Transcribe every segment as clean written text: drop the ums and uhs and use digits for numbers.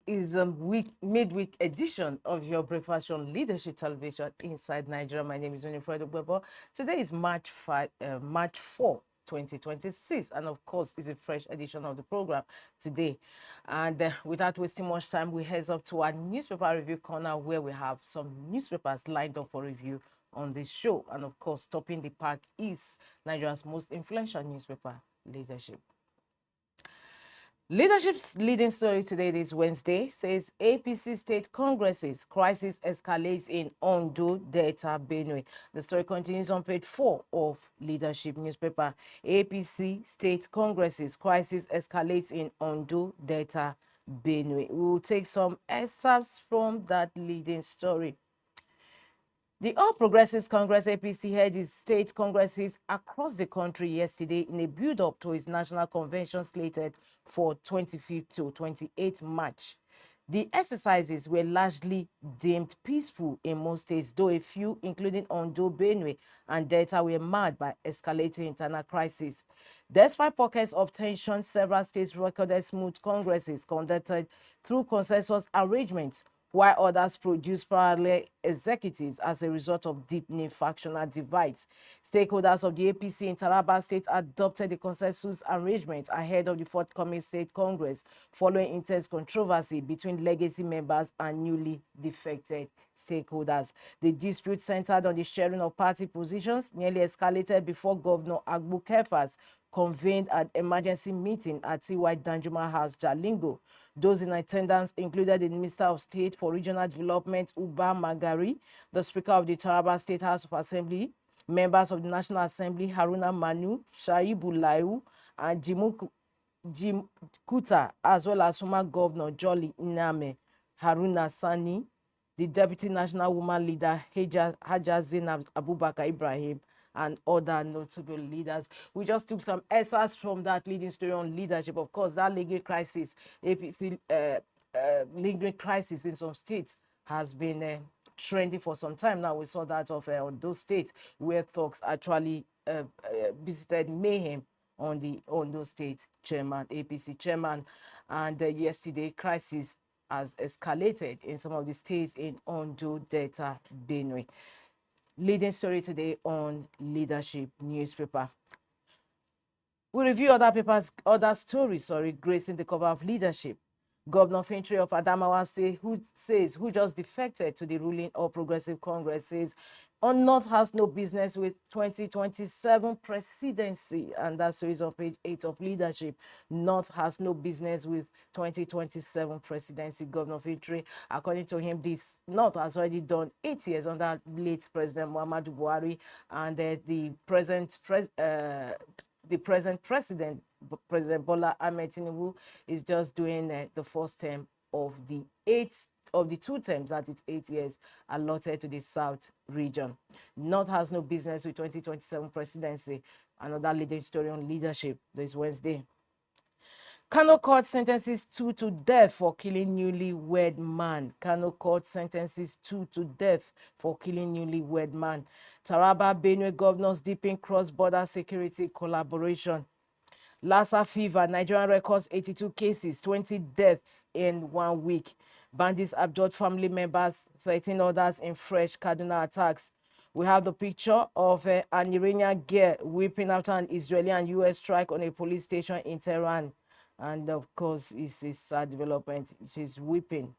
is a midweek edition of your breakfast on Leadership Television inside Nigeria. My name is Winifred Obebo. Today is March 4, 2026, and of course, it's a fresh edition of the program today. And without wasting much time, we head up to our newspaper review corner where we have some newspapers lined up for review on this show. And of course, topping the pack is Nigeria's most influential newspaper, Leadership. Leadership's leading story today, this Wednesday, says APC state congresses, crisis escalates in Ondo, Delta, Benue. The story continues on page 4 of Leadership newspaper. APC state congresses, crisis escalates in Ondo, Delta, Benue. We will take some excerpts from that leading story. The All Progressives Congress APC held its state congresses across the country yesterday in a build-up to its national convention slated for 25th to 28th March. The exercises were largely deemed peaceful in most states, though a few, including Ondo, Benue, and Delta, were marred by escalating internal crises. Despite pockets of tension, several states recorded smooth congresses conducted through consensus arrangements, while others produced parallel executives as a result of deepening factional divides. Stakeholders of the APC in Taraba State adopted the consensus arrangement ahead of the forthcoming state congress, following intense controversy between legacy members and newly defected stakeholders. The dispute centered on the sharing of party positions, nearly escalated before Governor Agbu Kefas convened an emergency meeting at T.Y. Danjuma House, Jalingo. Those in attendance included the Minister of State for Regional Development, Uba Magari, the Speaker of the Taraba State House of Assembly, members of the National Assembly, Haruna Manu, Shaibu Laiu, and Jim Kuta, as well as former Governor Jolly Iname, Haruna Sani, the Deputy National Woman Leader, Haja Zainab Abubakar Ibrahim, and other notable leaders. We just took some excerpts from that leading story on leadership. Of course, that lingering crisis, APC lingering crisis in some states has been trending for some time now. We saw that of those states where thugs actually visited mayhem on the Ondo State chairman, APC chairman, and yesterday crisis has escalated in some of the states in Ondo, Delta, Benue. Leading story today on Leadership newspaper. We review other stories, gracing the cover of Leadership. Governor Fintri of Adamawa who just defected to the ruling All Progressive Congress, says North has no business with 2027 presidency, and that story is on page 8 of Leadership. North has no business with 2027 presidency. Governor Fintri, according to him, this North has already done 8 years under late President Muhammadu Buhari, and the present president, President Bola Ahmed Tinubu, is just doing the first term of the 2 terms, that is 8 years allotted to the South region. North has no business with 2027 presidency. Another leading story on Leadership this Wednesday. Kano court sentences 2 to death for killing newlywed man. Kano court sentences 2 to death for killing newlywed man. Taraba, Benue governors deepen cross-border security collaboration. Lassa fever, Nigerian records 82 cases, 20 deaths in 1 week. Bandits abduct family members, 13 others in fresh Kaduna attacks. We have the picture of an Iranian girl weeping after an Israeli and U.S. strike on a police station in Tehran. And of course, it's a sad development. She's weeping.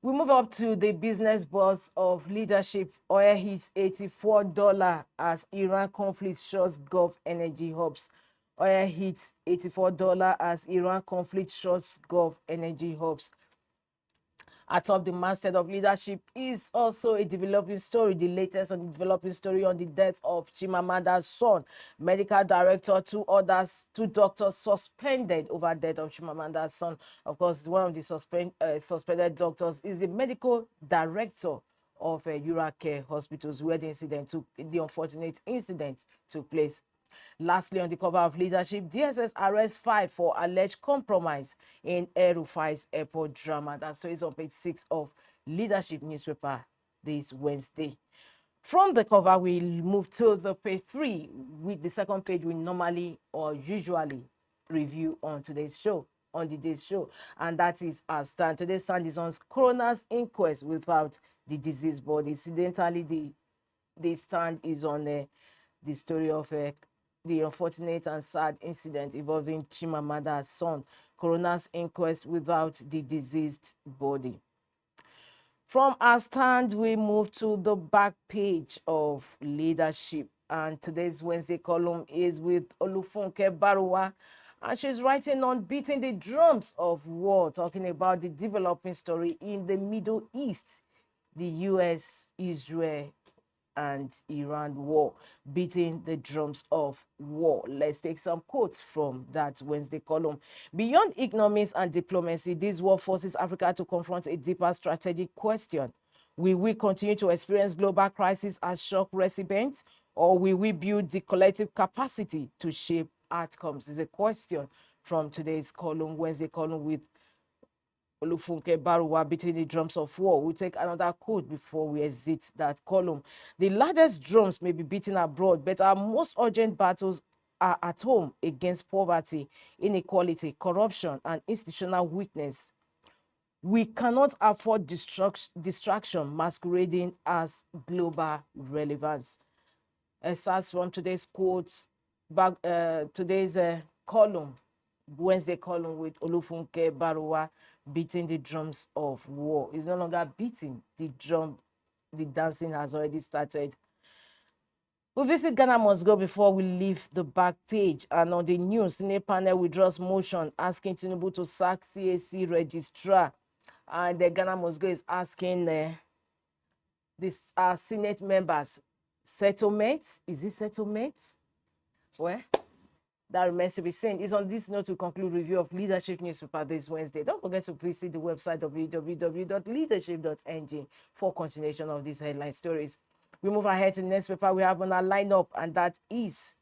We move up to the business buzz of Leadership. Oil hits $84 as Iran conflict shorts Gulf energy hubs. Oil hits $84 as Iran conflict shorts Gulf energy hubs. Atop the masthead of Leadership is also a developing story, the latest on the developing story on the death of Chimamanda's son. Medical director, 2 doctors suspended over death of Chimamanda's son. Of course, one of the suspended doctors is the medical director of Uracare Hospitals, where the unfortunate incident took place. Lastly, on the cover of Leadership, DSS arrests 5 for alleged compromise in El-Rufai's airport drama. That story is on page 6 of Leadership newspaper this Wednesday. From the cover, we'll move to the page 3, with the second page we normally or usually review on today's show. on the day's show, and that is our stand. Today's stand is on coroner's inquest without the deceased body. Incidentally, the stand is on the story of the unfortunate and sad incident involving Chimamada's son, coroner's inquest without the deceased body. From our stand, we move to the back page of leadership. And today's Wednesday column is with Olufunke Baruwa. And she's writing on beating the drums of war, talking about the developing story in the Middle East, the US, Israel, and Iran war, beating the drums of war. Let's take some quotes from that Wednesday column. Beyond economics and diplomacy, this war forces Africa to confront a deeper strategic question. Will we continue to experience global crisis as shock recipients, or will we build the collective capacity to shape outcomes? Is a question from today's column, Wednesday column, with Olufunke Baruwa, beating the drums of war. We'll take another quote before we exit that column. The loudest drums may be beaten abroad, but our most urgent battles are at home against poverty, inequality, corruption, and institutional weakness. We cannot afford distraction masquerading as global relevance. Starts from today's quotes, today's column, Wednesday column with Olufunke Baruwa, beating the drums of war. It's no longer beating the drum. The dancing has already started. We visit Ghana Must Go before we leave the back page. And on the news, Senate panel withdraws motion asking Tinubu to sack CAC registrar. And the Ghana Must Go is asking this Senate members, settlement? Is it settlement? Well, that remains to be seen. It's on this note we conclude review of Leadership newspaper this Wednesday. Don't forget to visit the website www.leadership.ng for continuation of these headline stories. We move ahead to the next paper we have on our lineup, and that is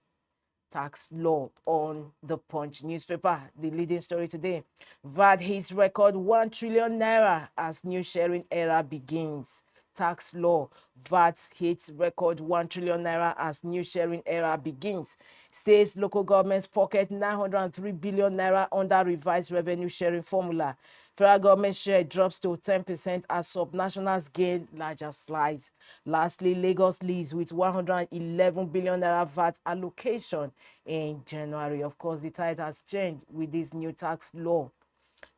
tax law on the Punch newspaper. The leading story today: VAT hits record 1 trillion naira as new sharing era begins. Tax law: VAT hits record 1 trillion naira as new sharing era begins. States, local governments pocket 903 billion naira under revised revenue sharing formula. Federal government share drops to 10% as subnationals gain larger slice. Lastly, Lagos leads with 111 billion naira VAT allocation in January. Of course, the tide has changed with this new tax law.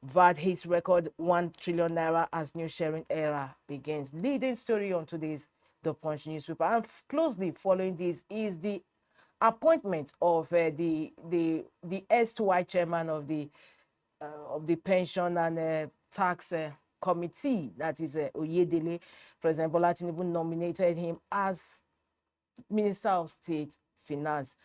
VAT hits record 1 trillion naira as new sharing era begins. Leading story on today's The Punch newspaper. And closely following this is the appointment of the S2I chairman of the pension and tax committee, that is Oyedele. President Bola Tinubu nominated him as Minister of State Finance.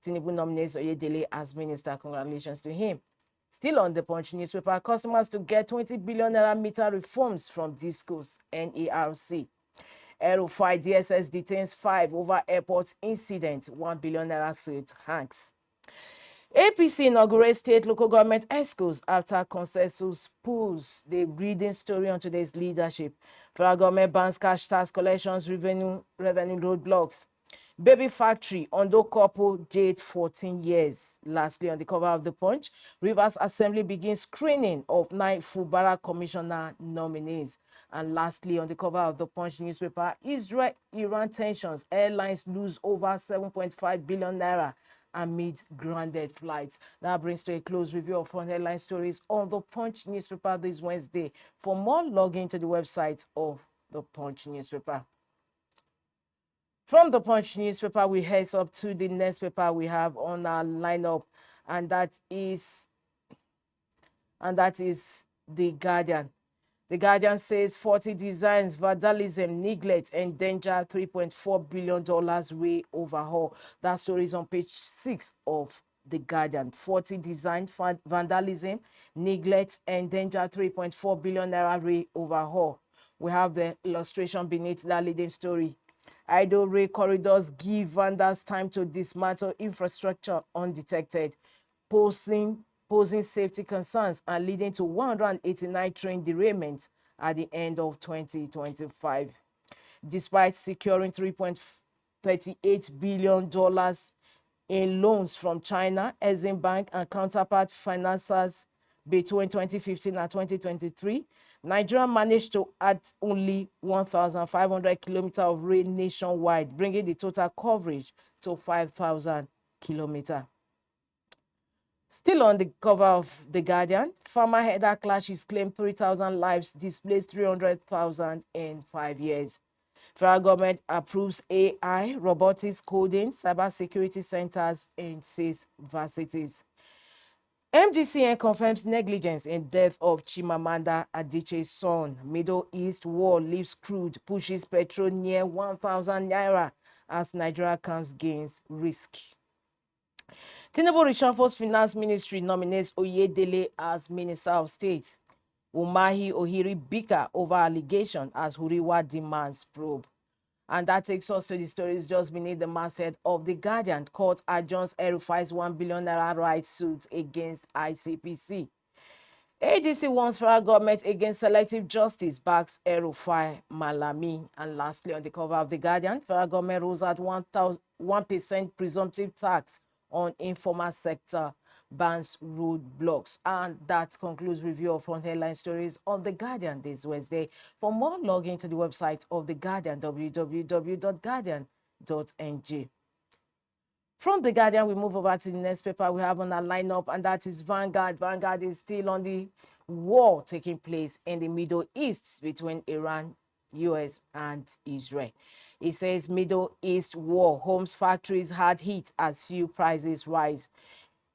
Tinubu nominates Oyedele as minister. Congratulations to him. Still on the Punch newspaper, customers to get 20 billion naira meter reforms from Disco's NERC. Aerofy DSS detains 5 over airport incident, 1 billion naira suit hanks. APC inaugurates state local government ESCOs after consensus pulls. The reading story on today's leadership. Federal government bans cash tax collections, revenue roadblocks. Baby factory, Ondo couple jailed 14 years. Lastly, on the cover of the Punch, Rivers Assembly begins screening of 9 Fubara commissioner nominees. And lastly, on the cover of the Punch newspaper, Israel-Iran tensions, airlines lose over 7.5 billion naira amid grounded flights. That brings to a close review of front headline stories on the Punch newspaper this Wednesday. For more, log into the website of the Punch newspaper. From the Punch newspaper, we head up to the next paper we have on our lineup, and that is The Guardian. The Guardian says 40 designs, vandalism, neglect, endanger $3.4 billion way overhaul. That story is on page 6 of The Guardian. 40 design, vandalism, neglect, endanger $3.4 billion way overhaul. We have the illustration beneath that leading story. Idle rail corridors give vandals time to dismantle infrastructure undetected, posing safety concerns and leading to 189 train derailments at the end of 2025. Despite securing $3.38 billion in loans from China, Exim Bank and counterpart financiers Between 2015 and 2023, Nigeria managed to add only 1,500 kilometers of rail nationwide, bringing the total coverage to 5,000 kilometers. Still on the cover of The Guardian, farmer header clashes claim 3,000 lives, displaced 300,000 in 5 years. Federal government approves AI, robotics, coding, cybersecurity centers in 6 varsities. MGCN confirms negligence in death of Chimamanda Adichie's son. Middle East war leaves crude, pushes petrol near 1,000 naira as Nigeria counts gains risk. Tinubu reshuffles Finance Ministry, nominates Oyedele as Minister of State. Umahi Ohiri bicker over allegation as Huriwa demands probe. And that takes us to the stories just beneath the masthead of The Guardian. Court adjourns El-Rufai's 1 billion naira rights suit against ICPC. ADC wants federal government against selective justice, backs El-Rufai Malami. And lastly, on the cover of The Guardian, federal government rules out 1% presumptive tax on informal sector, bans roadblocks. And that concludes review of front headline stories on The Guardian this Wednesday. For more, log into the website of The Guardian, www.guardian.ng. From The Guardian, we move over to the next paper we have on our lineup, and that is Vanguard. Vanguard is still on the war taking place in the Middle East between Iran, US, and Israel. It says Middle East war, homes, factories hard hit as fuel prices rise.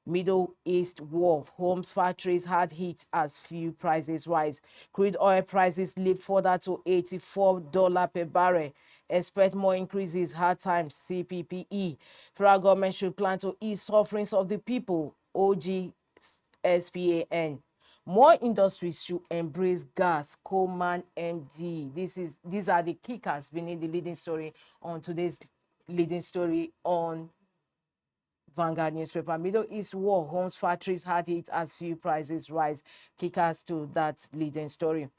Middle East war, homes, factories hard hit as fuel prices rise. Crude oil prices leap further to $84 per barrel. Expect more increases, hard times, CPPE. Federal government should plan to ease sufferings of the people, OGSPAN. More industries should embrace gas, Coleman MD. These are the kickers beneath the leading story on today's leading story on Vanguard newspaper. Middle East war, homes, factories hard hit as fuel prices rise. Kickers to that leading story.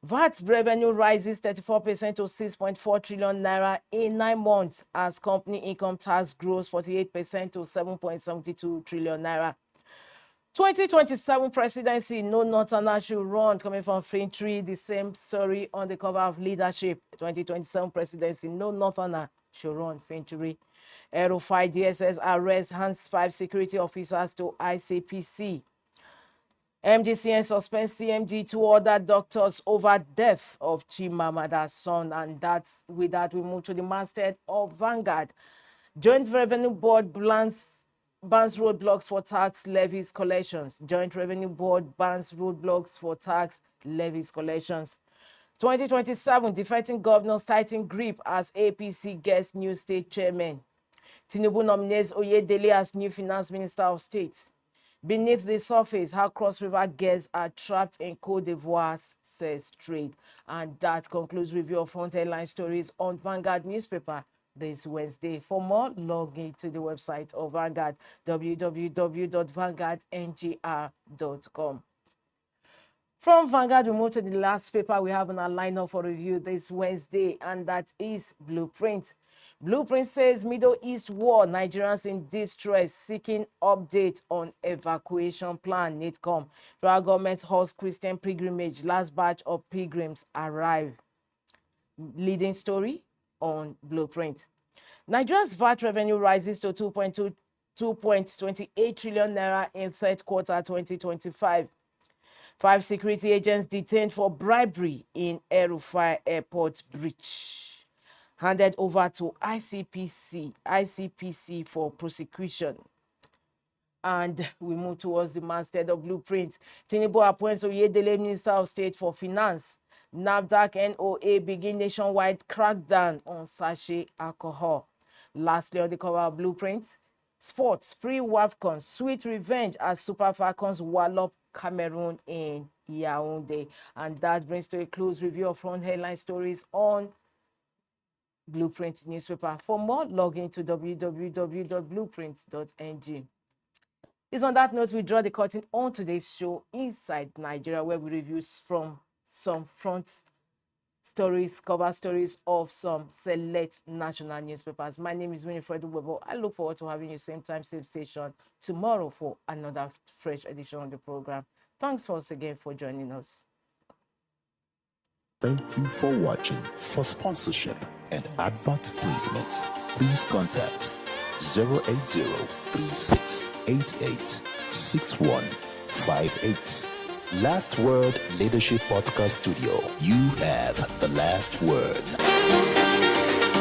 VAT revenue rises 34% to 6.4 trillion naira in 9 months as company income tax grows 48% to 7.72 trillion naira. 2027 presidency, no northerner should run, coming from Fintry, the same story on the cover of Leadership. 2027 presidency, no northerner should run, Fintry. El-Rufai DSS arrests, hands 5 security officers to ICPC. MGCN suspends CMD to order doctors over death of Chimamanda's son. And with that, we move to the masthead of Vanguard. Joint Revenue Board bans roadblocks for tax levies collections. Joint Revenue Board bans roadblocks for tax levies collections. 2027, defecting governors tighten grip as APC gets new state chairman. Tinubu nominates Oyedele as new finance minister of state. Beneath the surface, how Cross River girls are trapped in Cote d'Ivoire's says trade. And that concludes review of front headline stories on Vanguard newspaper this Wednesday. For more, log into the website of Vanguard, www.vanguardngr.com. From Vanguard, we move to the last paper we have on our lineup for review this Wednesday, and that is Blueprint. Blueprint says Middle East war, Nigerians in distress, seeking update on evacuation plan, NITCOM. Federal government holds Christian pilgrimage, last batch of pilgrims arrive. Leading story on Blueprint. Nigeria's VAT revenue rises to 2.28 trillion naira in third quarter 2025. 5 security agents detained for bribery in El-Rufai airport breach. Handed over to ICPC for prosecution. And we move towards the masthead of Blueprint. Tinubu appoints Oyedele Minister of State for Finance. NAFDAC NOA begin nationwide crackdown on sachet alcohol. Lastly, on the cover of Blueprint, sports, pre-WAFCON, sweet revenge as Super Falcons wallop Cameroon in Yaoundé. And that brings to a close review of front headline stories on Blueprint newspaper. For more, log into www.blueprint.ng. It's on that note we draw the curtain on today's show Inside Nigeria, where we review from some front stories, cover stories of some select national newspapers. My name is Winifred Webo. I look forward to having you same time, same station tomorrow for another fresh edition of the program. Thanks once again for joining us. Thank you for watching. For sponsorship and advert placements, please contact 080-3688-6158. Last Word Leadership Podcast Studio. You have the last word.